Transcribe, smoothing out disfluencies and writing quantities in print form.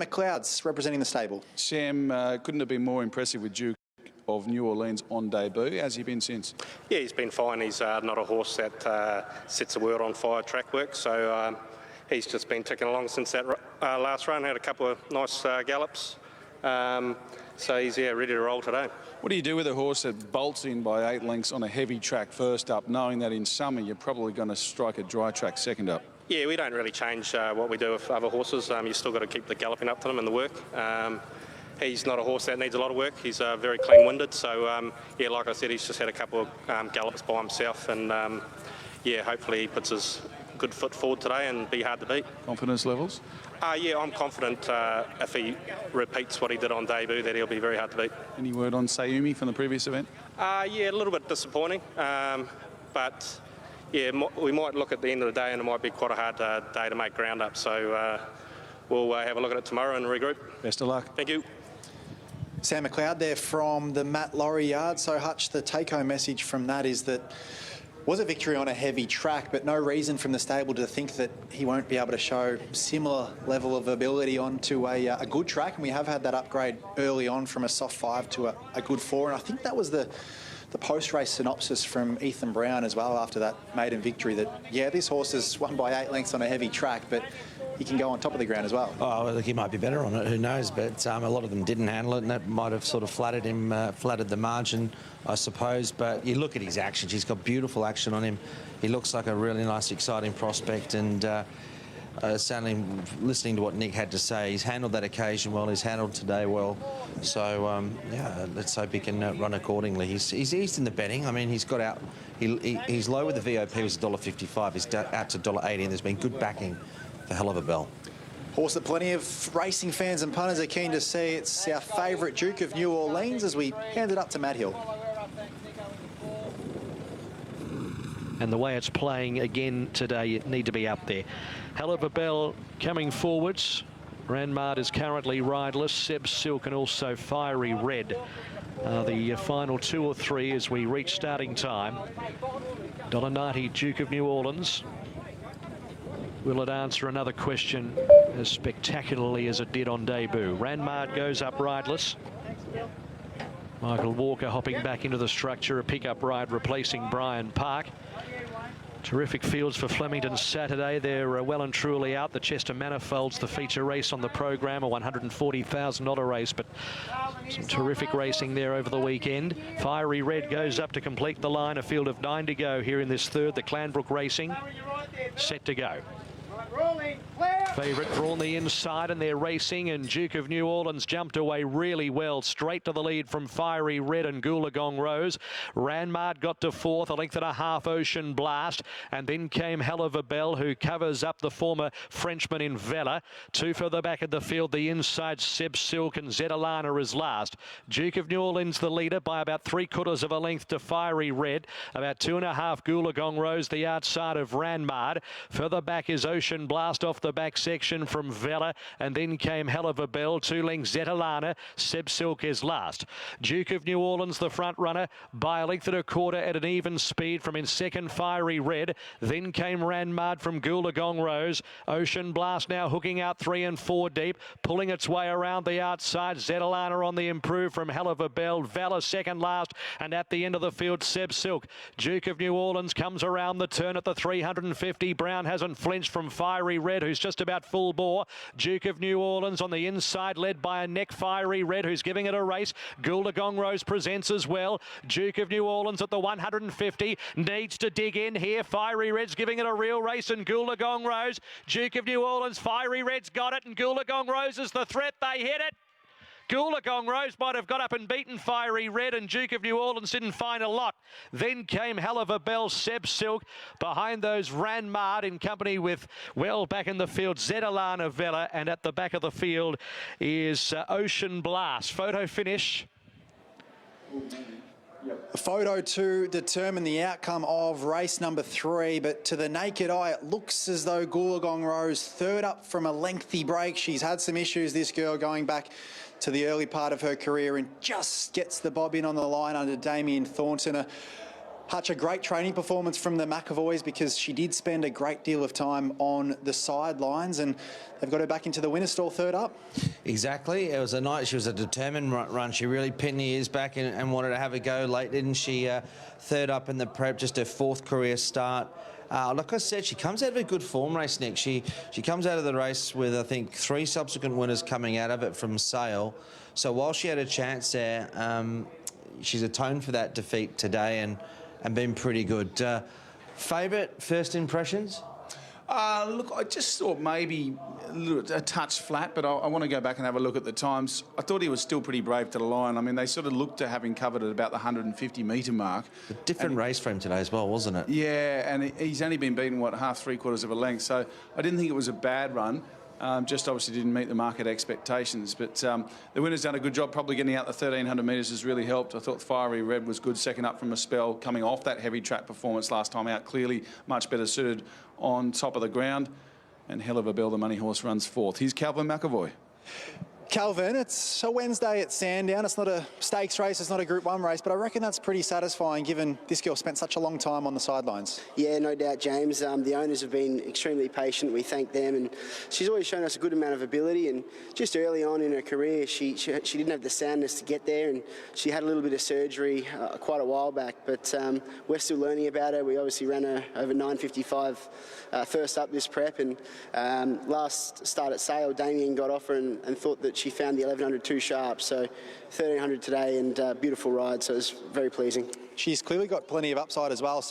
McLeod's representing the stable. Sam, couldn't have been more impressive with Duke of Neworleans on debut. How's he been since? Yeah, he's been fine. He's not a horse that sets the world on fire track work, so he's just been ticking along since that last run. Had a couple of nice gallops, so he's ready to roll today. What do you do with a horse that bolts in by 8 lengths on a heavy track first up, knowing that in summer you're probably going to strike a dry track second up? Yeah, we don't really change what we do with other horses. You still got to keep the galloping up to them and the work. He's not a horse that needs a lot of work. He's very clean-winded. So, yeah, like I said, he's just had a couple of gallops by himself. And, yeah, hopefully he puts his good foot forward today and be hard to beat. Confidence levels? Yeah, I'm confident if he repeats what he did on debut that he'll be very hard to beat. Any word on Sayumi from the previous event? Yeah, a little bit disappointing. But, yeah, we might look at the end of the day and it might be quite a hard day to make ground up. So we'll have a look at it tomorrow and regroup. Best of luck. Thank you. Sam McLeod there from the Matt Laurie yard. So, Hutch, the take-home message from that is that was a victory on a heavy track, but no reason from the stable to think that he won't be able to show similar level of ability onto a good track. And we have had that upgrade early on from a soft 5 to a good 4. And I think that was the post-race synopsis from Ethan Brown as well after that maiden victory that, yeah, this horse is won by 8 lengths on a heavy track, but he can go on top of the ground as well. Oh, well, he might be better on it, who knows, but a lot of them didn't handle it, and that might have sort of flattered him, flattered the margin, I suppose. But you look at his actions, he's got beautiful action on him. He looks like a really nice, exciting prospect, and sounding, listening to what Nick had to say, he's handled that occasion well, he's handled today well. So, yeah, let's hope he can run accordingly. He's in the betting. I mean, he's got out, he's low with the VOP, was $1.55, he's out to $1.80, and there's been good backing for Hell of a Bell. Horse that plenty of racing fans and punters are keen to see. It's our favourite Duke of Neworleans as we hand it up to Matt Hill. And the way it's playing again today, you need to be up there. Hell of a Bell coming forwards. Ranmard is currently rideless. Seb Silk and also Fiery Red. The final 2 or 3 as we reach starting time. $1.90 Duke of Neworleans. Will it answer another question as spectacularly as it did on debut? Ranmard goes up rideless. Michael Walker hopping back into the structure, a pickup ride replacing Brian Park. Terrific fields for Flemington Saturday. They're well and truly out. The Chester Manifolds, the feature race on the program, a $140,000 race, but some terrific racing there over the weekend. Fiery Red goes up to complete the line. A field of 9 to go here in this third. The Clanbrook Racing set to go. Favourite drawn the inside, and they're racing, and Duke of Neworleans jumped away really well, straight to the lead from Fiery Red and Goolagong Rose. Ranmard got to 4th, a length and a half Ocean Blast, and then came Hell of a Bell, who covers up the former Frenchman in Vela. 2 further back of the field, the inside Seb Silk, and Zetalana is last. Duke of Neworleans the leader by about 3/4 of a length to Fiery Red, about 2.5 Goolagong Rose the outside of Ranmard. Further back is Ocean Blast off the back section from Vela, and then came Hell of a Bell, 2 lengths Zetalana. Seb Silk is last. Duke of Neworleans the front runner by a length and a quarter at an even speed from in second Fiery Red. Then came Ranmard from Goolagong Rose. Ocean Blast now hooking out 3 and 4 deep, pulling its way around the outside. Zetalana on the improve from Hell of a Bell. Vela second last, and at the end of the field Seb Silk. Duke of Neworleans comes around the turn at the 350. Brown hasn't flinched from Fiery Red, who's just about full bore. Duke of Neworleans on the inside, led by a neck Fiery Red, who's giving it a race. Goolagong Rose presents as well. Duke of Neworleans at the 150 needs to dig in here. Fiery Red's giving it a real race, and Goolagong Rose. Duke of Neworleans, Fiery Red's got it, and Goolagong Rose is the threat. They hit it. Goolagong Rose might have got up and beaten Fiery Red, and Duke of Neworleans didn't find a lot. Then came Hell of a Bell, Seb Silk. Behind those, Ranmard in company with, well, back in the field, Zetalana Vela. And at the back of the field is Ocean Blast. Photo finish. A photo to determine the outcome of race number 3, but to the naked eye, it looks as though Goolagong Rose, third up from a lengthy break. She's had some issues, this girl, going back to the early part of her career, and just gets the bob in on the line under Damien Thornton. Hutch, a great training performance from the McAvoys because she did spend a great deal of time on the sidelines and they've got her back into the winner's stall third up. Exactly. It was a night. She was a determined run. She really pinned the ears back and wanted to have a go late, didn't she? Third up in the prep, just her 4th career start. Like I said, she comes out of a good form race, Nick. She comes out of the race with, I think, 3 subsequent winners coming out of it from Sale. So while she had a chance there, she's atoned for that defeat today and been pretty good. Favourite first impressions? Look, I just thought maybe a touch flat, but I want to go back and have a look at the times. I thought he was still pretty brave to the line. I mean, they sort of looked to having covered at about the 150-metre mark. A different race for him today as well, wasn't it? Yeah, and he's only been beaten, what, half, 3/4 of a length. So I didn't think it was a bad run. Just obviously didn't meet the market expectations. But the winner's done a good job. Probably getting out the 1,300 metres has really helped. I thought Fiery Red was good, second up from a spell, coming off that heavy track performance last time out. Clearly much better suited on top of the ground. And Hell of a Bell, the money horse, runs 4th. Here's Calvin McAvoy. Calvin, it's a Wednesday at Sandown. It's not a stakes race, it's not a Group 1 race, but I reckon that's pretty satisfying given this girl spent such a long time on the sidelines. Yeah, no doubt, James. The owners have been extremely patient. We thank them, and she's always shown us a good amount of ability. And just early on in her career, she didn't have the soundness to get there, and she had a little bit of surgery quite a while back. But we're still learning about her. We obviously ran her over 9:55 first up this prep, and last start at Sale, Damien got off her and thought that she found the 1100 too sharp. So 1300 today, and beautiful ride. So it was very pleasing. She's clearly got plenty of upside as well. So